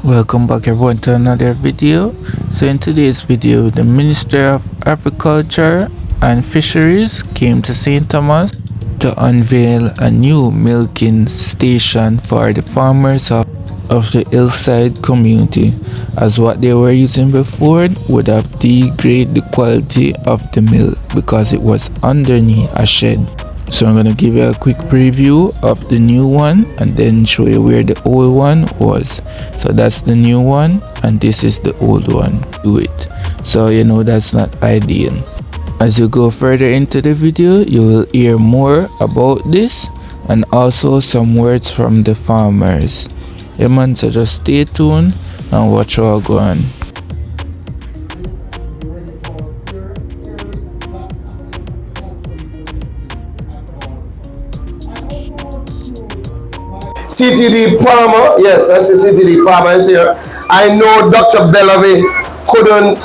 Welcome back everyone to another video. So in today's video, the Ministry of Agriculture and Fisheries came to St. Thomas to unveil a new milking station for the farmers of the Hillside community, as what they were using before would have degraded the quality of the milk because it was underneath a shed. So I'm gonna give you a quick preview of the new one and then show you where the old one was. So that's the new one and this is the old one. Do it. So you know that's not ideal. As you go further into the video, you will hear more about this and also some words from the farmers. Yeah man, so just stay tuned and watch how I go on. CTD Parlor, yes, I see CTD Parlor is here. I know Dr. Bellamy couldn't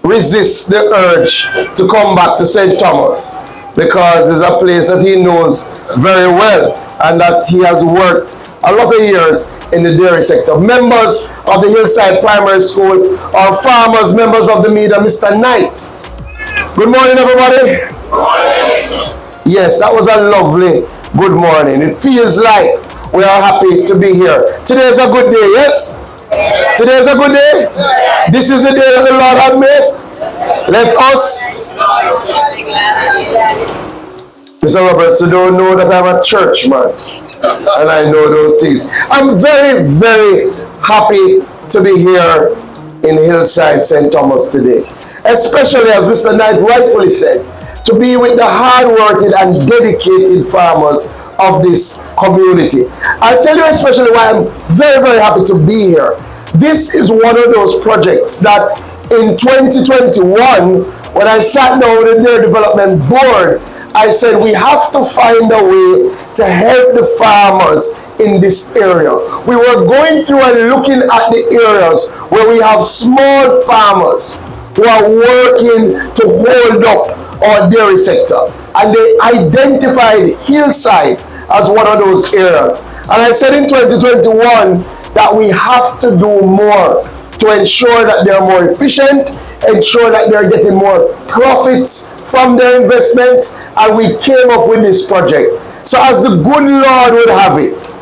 resist the urge to come back to St. Thomas because it's a place that he knows very well and that he has worked a lot of years in the dairy sector. Members of the Hillside Primary School are farmers, members of the media, Mr. Knight. Good morning, everybody. Good morning. Yes, that was a lovely good morning. It feels like we are happy to be here. Today is a good day, yes? Today is a good day? This is the day that the Lord has made. Let us. Mr. Roberts, you don't know that I'm a church man. And I know those things. I'm very, very happy to be here in Hillside, St. Thomas today. Especially, as Mr. Knight rightfully said, to be with the hard-working and dedicated farmers of this community. I'll tell you especially why I'm very, very happy to be here. This is one of those projects that in 2021, when I sat down with the Dairy Development Board, I said we have to find a way to help the farmers in this area. We were going through and looking at the areas where we have small farmers who are working to hold up our dairy sector. And they identified Hillside as one of those areas. And I said in 2021 that we have to do more to ensure that they're more efficient, ensure that they're getting more profits from their investments, and we came up with this project. So as the good Lord would have it,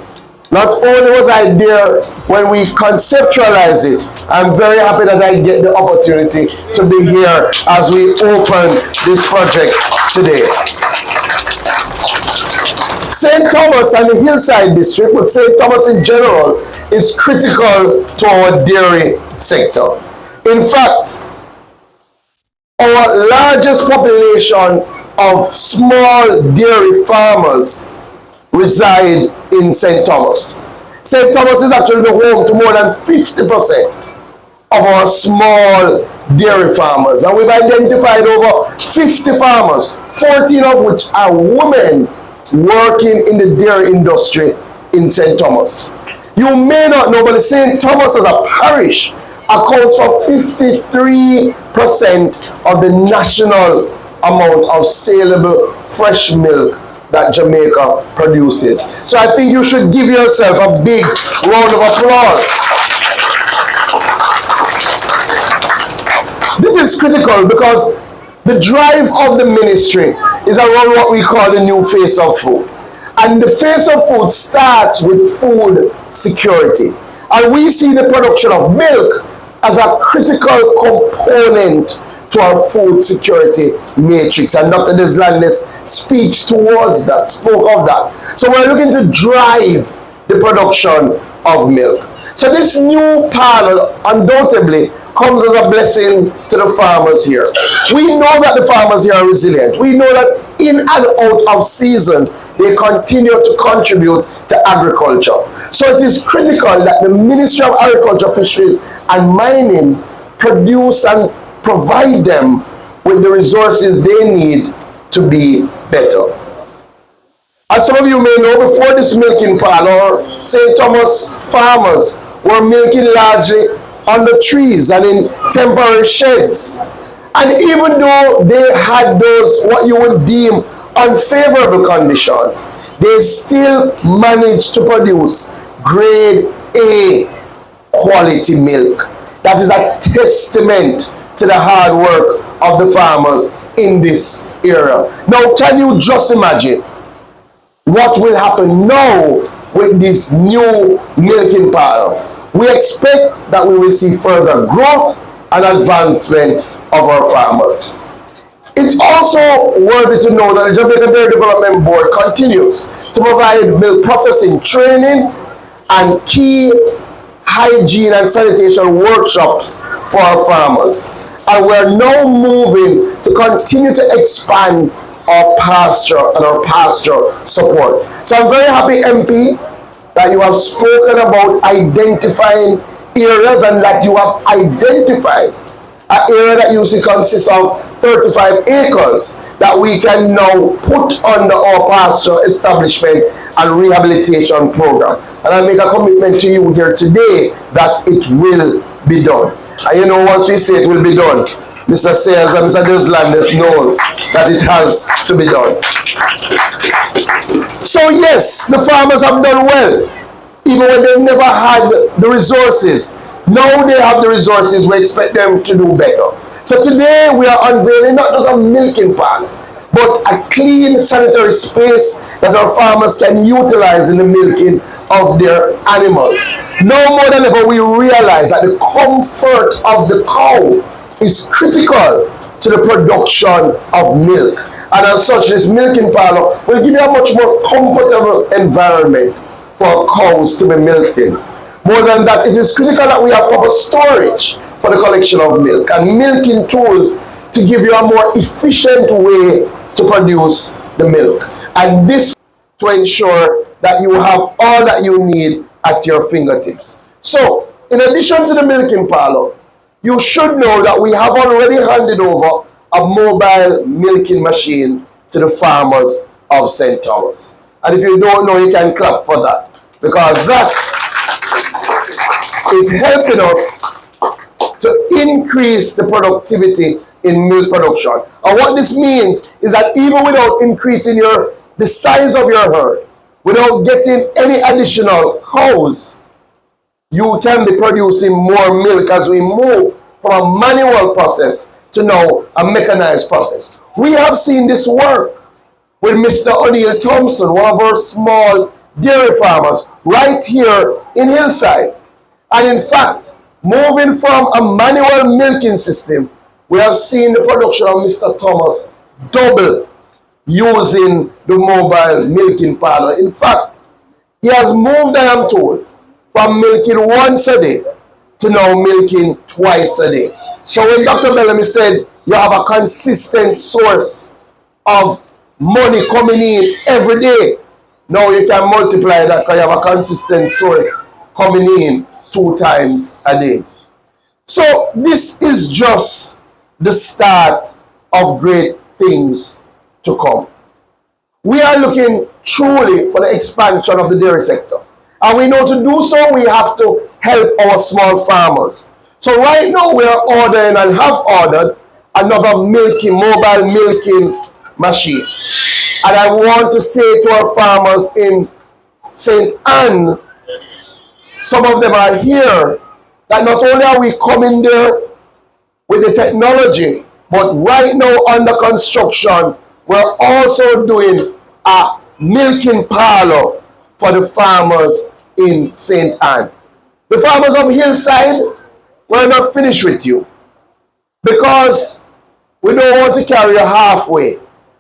not only was I there when we conceptualized it, I'm very happy that I get the opportunity to be here as we open this project today. St. Thomas and the Hillside district, but St. Thomas in general, is critical to our dairy sector. In fact, our largest population of small dairy farmers reside in St. Thomas. St. Thomas is actually the home to more than 50% of our small dairy farmers. And we've identified over 50 farmers, 14 of which are women working in the dairy industry in St. Thomas. You may not know, but St. Thomas as a parish accounts for 53% of the national amount of saleable fresh milk that Jamaica produces. So I think you should give yourself a big round of applause. This is critical because the drive of the ministry is around what we call the new face of food. And the face of food starts with food security. And we see the production of milk as a critical component to our food security matrix. And Dr. Deslandes speaks towards that, spoke of that. So we're looking to drive the production of milk. So this new Parlor undoubtedly comes as a blessing to the farmers here. We know that the farmers here are resilient. We know that in and out of season, they continue to contribute to agriculture. So it is critical that the Ministry of Agriculture, Fisheries and Mining produce and provide them with the resources they need to be better. As some of you may know, before this milking parlor, St. Thomas farmers were milking largely under trees and in temporary sheds. And even though they had those, what you would deem unfavorable conditions, they still managed to produce grade A quality milk. That is a testament to the hard work of the farmers in this area. Now, can you just imagine what will happen now with this new milking parlor? We expect that we will see further growth and advancement of our farmers. It's also worthy to know that the Jamaican Dairy Development Board continues to provide milk processing training and key hygiene and sanitation workshops for our farmers. And we're now moving to continue to expand our pasture and our pasture support. So I'm very happy, MP, that you have spoken about identifying areas and that you have identified an area that usually consists of 35 acres that we can now put under our pasture establishment and rehabilitation program. And I make a commitment to you here today that it will be done. And you know, once we say it will be done, Mr. Sayers and Mr. Deslanders knows that it has to be done. So yes, the farmers have done well, even when they never had the resources. Now they have the resources, we expect them to do better. So today we are unveiling not just a milking parlor, but a clean sanitary space that our farmers can utilize in the milking of their animals. Now more than ever, we realize that the comfort of the cow is critical to the production of milk. And as such, this milking parlor will give you a much more comfortable environment for cows to be milked in. More than that, it is critical that we have proper storage for the collection of milk and milking tools to give you a more efficient way to produce the milk. And this to ensure that you have all that you need at your fingertips. So, in addition to the milking parlor, you should know that we have already handed over a mobile milking machine to the farmers of St. Thomas. And if you don't know, you can clap for that, because that is helping us to increase the productivity in milk production. And what this means is that even without increasing the size of your herd, without getting any additional cows, you can be producing more milk as we move from a manual process to now a mechanized process. We have seen this work with Mr. O'Neill Thompson, one of our small dairy farmers, right here in Hillside. And in fact, moving from a manual milking system, we have seen the production of Mr. Thomas double using the mobile milking parlor. In fact, he has moved, I am told, from milking once a day to now milking twice a day. So when Dr. Bellamy said you have a consistent source of money coming in every day, now you can multiply that because you have a consistent source coming in 2 times a day. So this is just the start of great things to come. We are looking truly for the expansion of the dairy sector. And we know to do so, we have to help our small farmers. So right now we are ordering and have ordered another mobile milking machine. And I want to say to our farmers in St. Anne, some of them are here, that not only are we coming there with the technology, but right now under construction, we're also doing a milking parlor for the farmers in St. Anne. The farmers of Hillside, we're not finished with you, because we don't want to carry you halfway.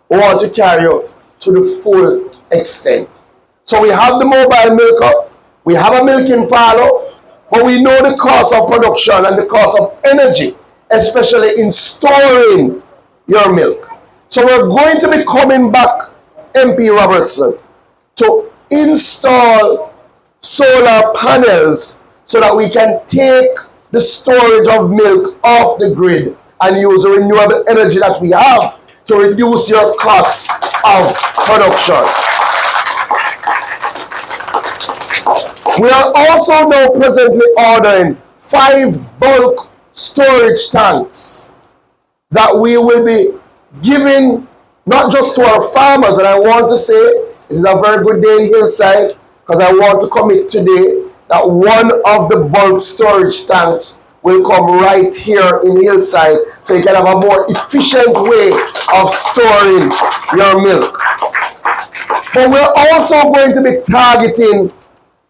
We want to carry you to the full extent. So we have the mobile milker, we have a milking parlor, but we know the cost of production and the cost of energy, especially in storing your milk. So we're going to be coming back, MP Robertson, to install solar panels so that we can take the storage of milk off the grid and use the renewable energy that we have to reduce your costs of production. We are also now presently ordering 5 bulk storage tanks that we will be giving not just to our farmers. And I want to say it is a very good day in Hillside, because I want to commit today that one of the bulk storage tanks will come right here in Hillside so you can have a more efficient way of storing your milk. But we're also going to be targeting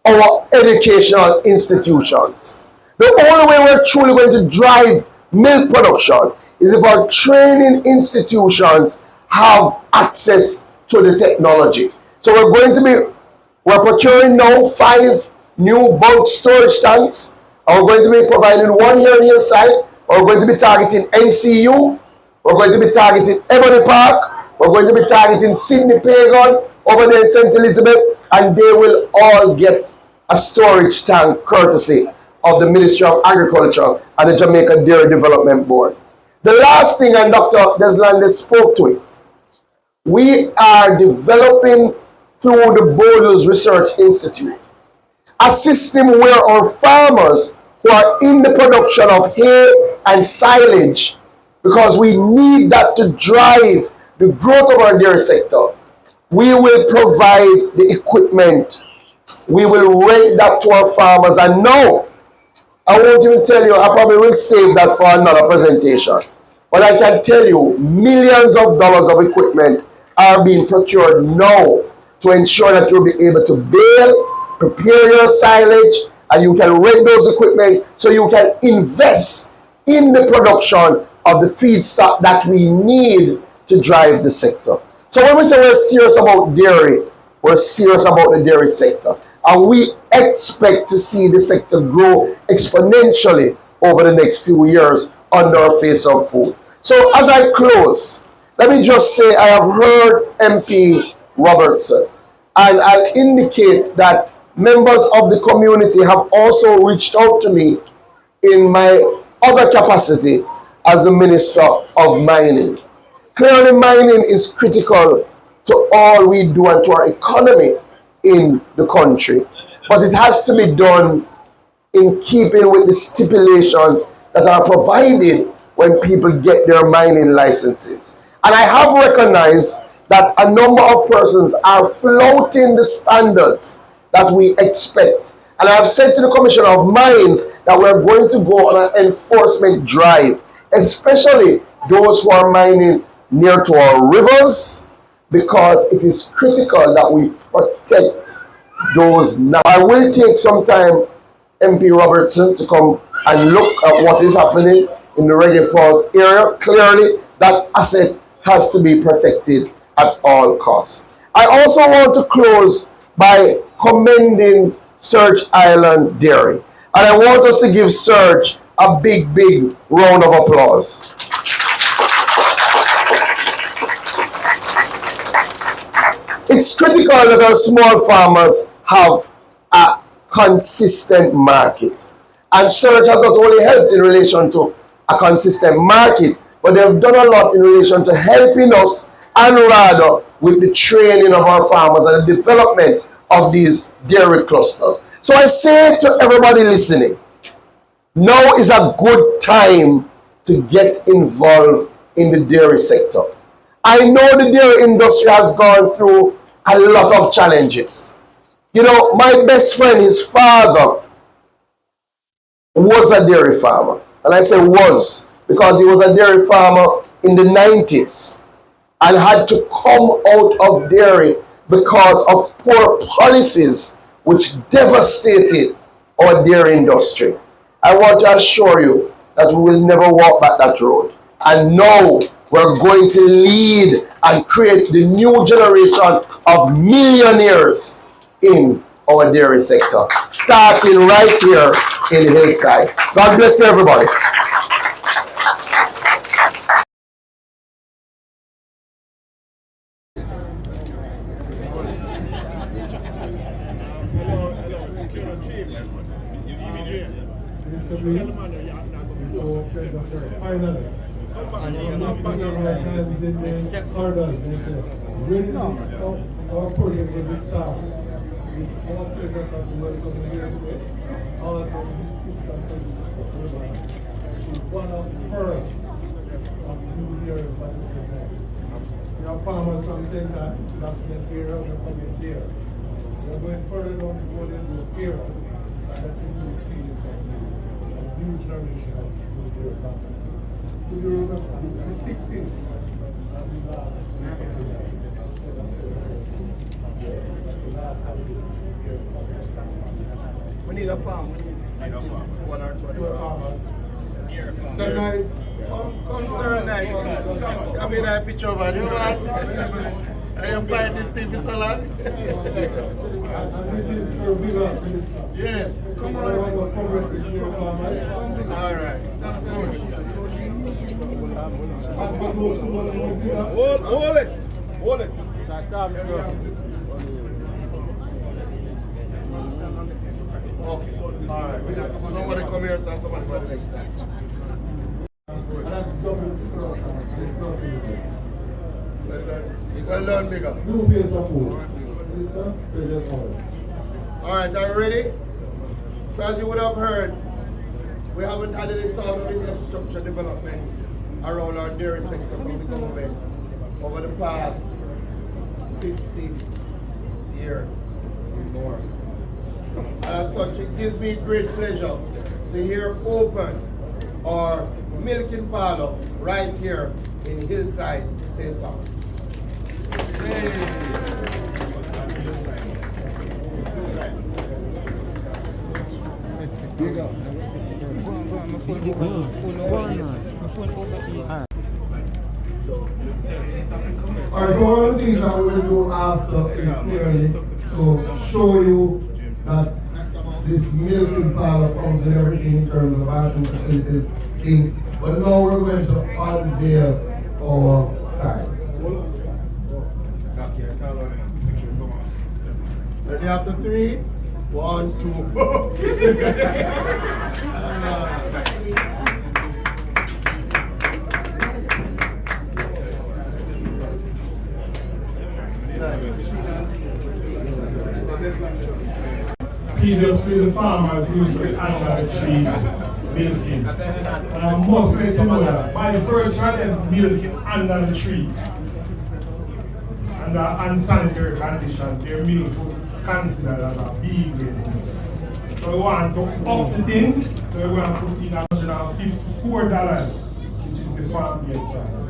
our educational institutions. The only way we're truly going to drive milk production is if our training institutions have access to the technology. So we're procuring now 5 new bulk storage tanks, and we're going to be providing one here in Hillside. We're going to be targeting NCU, we're going to be targeting Ebony Park, we're going to be targeting Sydney Pagan over there in St. Elizabeth, and they will all get a storage tank courtesy of the Ministry of Agriculture and the Jamaica Dairy Development Board. The last thing, and Dr. Deslandes spoke to it, we are developing through the Borders Research Institute a system where our farmers who are in the production of hay and silage, because we need that to drive the growth of our dairy sector, we will provide the equipment. We will rent that to our farmers. And no, I won't even tell you, I probably will save that for another presentation. But I can tell you, millions of dollars of equipment are being procured now to ensure that you'll be able to bale, prepare your silage, and you can rent those equipment so you can invest in the production of the feedstock that we need to drive the sector. So when we say we're serious about dairy, we're serious about the dairy sector. And we expect to see the sector grow exponentially over the next few years under our face of food. So as I close, let me just say I have heard MP Robertson, and I'll indicate that members of the community have also reached out to me in my other capacity as the Minister of Mining. Clearly, mining is critical to all we do and to our economy in the country, but it has to be done in keeping with the stipulations that are provided when people get their mining licenses. And I have recognized that a number of persons are flouting the standards that we expect. And I have said to the Commissioner of Mines that we're going to go on an enforcement drive, especially those who are mining near to our rivers, because it is critical that we protect those now. I will take some time, MP Robertson, to come and look at what is happening in the Reggae Falls area. Clearly, that asset has to be protected at all costs. I also want to close by commending Surge Island Dairy. And I want us to give Surge a big, big round of applause. It's critical that our small farmers have a consistent market. And Surge has not only helped in relation to a consistent market, but they've done a lot in relation to helping us and rather with the training of our farmers and the development of these dairy clusters. So I say to everybody listening, now is a good time to get involved in the dairy sector. I know the dairy industry has gone through a lot of challenges. You know, my best friend, his father, was a dairy farmer. And I say was, because he was a dairy farmer in the 90s and had to come out of dairy because of poor policies which devastated our dairy industry. I want to assure you that we will never walk back that road. And now we're going to lead and create the new generation of millionaires in our dairy sector, starting right here in Hillside. God bless you, everybody. Finally, several times in the corridors, they say, when is our project going to start? It's our pleasure to welcome you here today. Also, this 6th and 20th is one of the first of new year facilities next. We have farmers from St.Thomas, that's the area, we're coming here. We're going further down to go into here. that's a new piece of a new generation of dairy farmers. Do you remember the 60s? The last piece of this. Yes, that's the last time we did dairy farmers. We need a farm. One or two farmers. Sir Knight. Come, Sir Knight. Come in a picture over there, man. Are you flying this TV so long? And this is Sir William Minister. Yes. Come on. I want to progress with dairy farmers. All right. Hold it. Hold it. Okay. All right. We got somebody come here, so somebody go to the next side. And that's double Well done, Mika. new piece of food. This one, just ours. All right, are you ready? So as you would have heard, we haven't had any sort of infrastructure development around our dairy sector from the government over the past 50 years and more. And as such, it gives me great pleasure to hear open our milking parlor right here in Hillside, St. Thomas. Alright, so one of the things that we will do after is clearly to show you that this milking parlor comes with everything in terms of bathroom facilities, sinks, but now we're going to unveil our side. Ready after 3? 1, 2. Previously, the farmers used to be under the trees milking. And I must let you know that by virtue of them milking under the tree, under unsanitary conditions, their milk would considered as a B grade. So we want to up the thing, so we're going to put in $154, which is the farm gate price.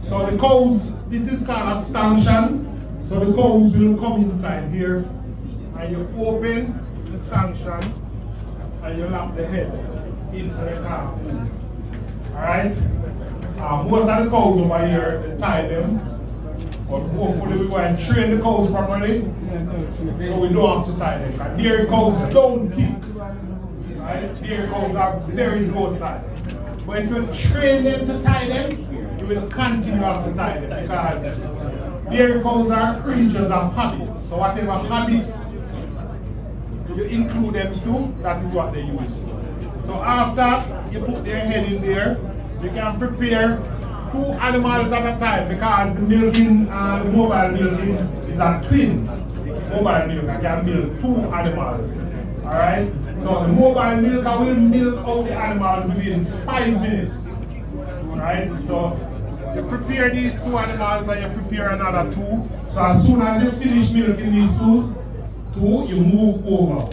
So the cows, this is called a stanchion. So the cows will come inside here, and you open the stanchion, and you lock the head inside the car. Alright? Most of the cows over here, they tie them, but hopefully we go and train the cows properly, so we don't have to tie them. Because dairy cows don't kick. Right? Dairy cows are very docile. But if you train them to tie them, you will continue to have to tie them, because dairy cows are creatures of habit. So whatever habit you include them to, that is what they use. So after you put their head in there, you can prepare 2 animals at a time, because the milking, the mobile milking is a twin mobile milk. I can milk 2 animals. Alright? So the mobile milk, I will milk all the animals within 5 minutes. Alright? So you prepare these 2 animals and you prepare another 2. So as soon as you finish milking these 2, you move over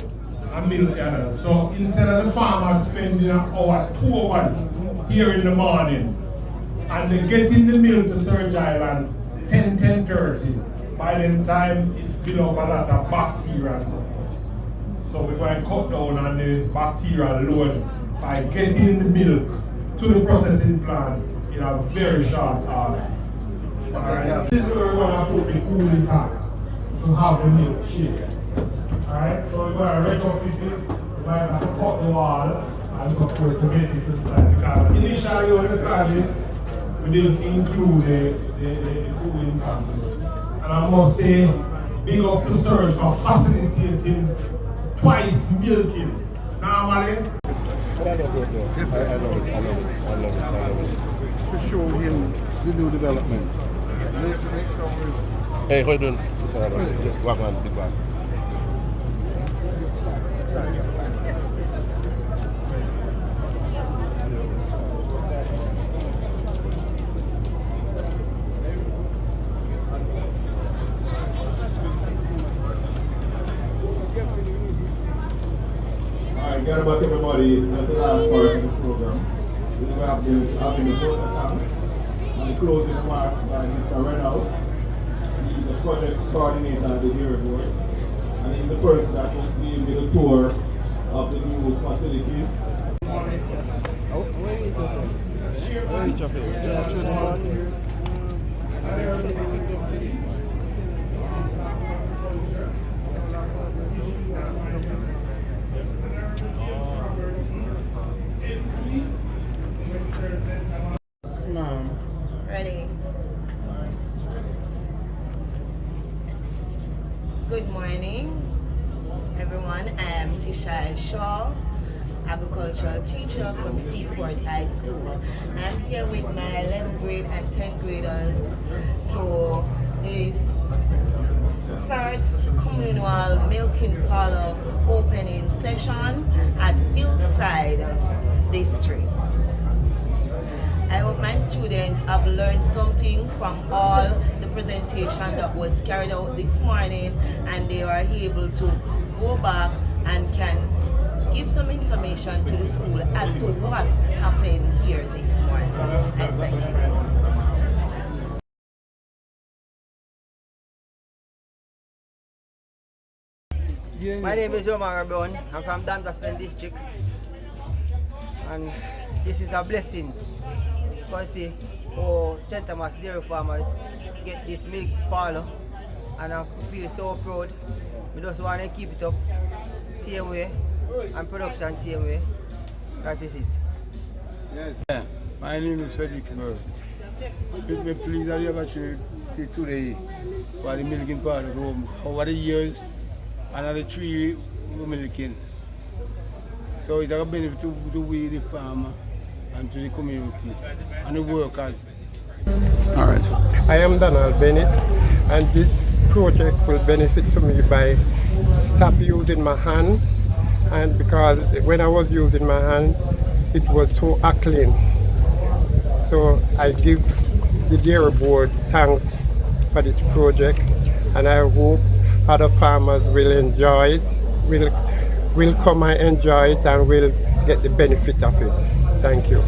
and milk the others. So instead of the farmer spending an hour, 2 hours here in the morning, and they getting the milk to Surge Island 10:30. By the time it builds up a lot of bacteria and so forth. So we're going to cut down on the bacterial load by getting the milk to the processing plant in a very short order. Alright, this is where we're going to put the cooling tank to have the milk shake. Alright, so we're going to retrofit it, we're going to cut the wall and so forth to get it inside, because initially when the classes we didn't include the cooling tank. And I must say, big up to Surge for facilitating twice milking. Normally, I love it. To show him the new development. Hey, how you doing? Walk on, big boss. sorry about everybody. That's the last part of the program. We will have having the vote of thanks and the closing remarks by Mr. Reynolds. He's a project coordinator at the Dairy Board, and he's the person that was giving me the tour of the new facilities. Ready. Good morning, everyone. I am Tisha Shaw, agricultural teacher from Seaford High School. I'm here with my 11th grade and 10th graders to this first communal milking parlor opening session at Hillside District. I hope my students have learned something from all the presentation that was carried out this morning, and they are able to go back and can give some information to the school as to what happened here this morning. I thank you. My name is Omar Brown. I'm from St.Thomas district, and this is a blessing because see how St.Thomas dairy farmers get this milk parlor, and I feel so proud. We just want to keep it up same way and production same way. That is it. Yes. Yeah. My name is Frederick Murray. It me pleased that you have actually today for the milking part of home. Over the years, another 3 we're milking. So it's a benefit to we, the farmer, and to the community, and the workers. All right. I am Donald Bennett, and this project will benefit to me by stop using my hand, and because when I was using my hand, it was so clean. So I give the Dairy Board thanks for this project, and I hope other farmers will enjoy it, will come and enjoy it, and will get the benefit of it. Thank you.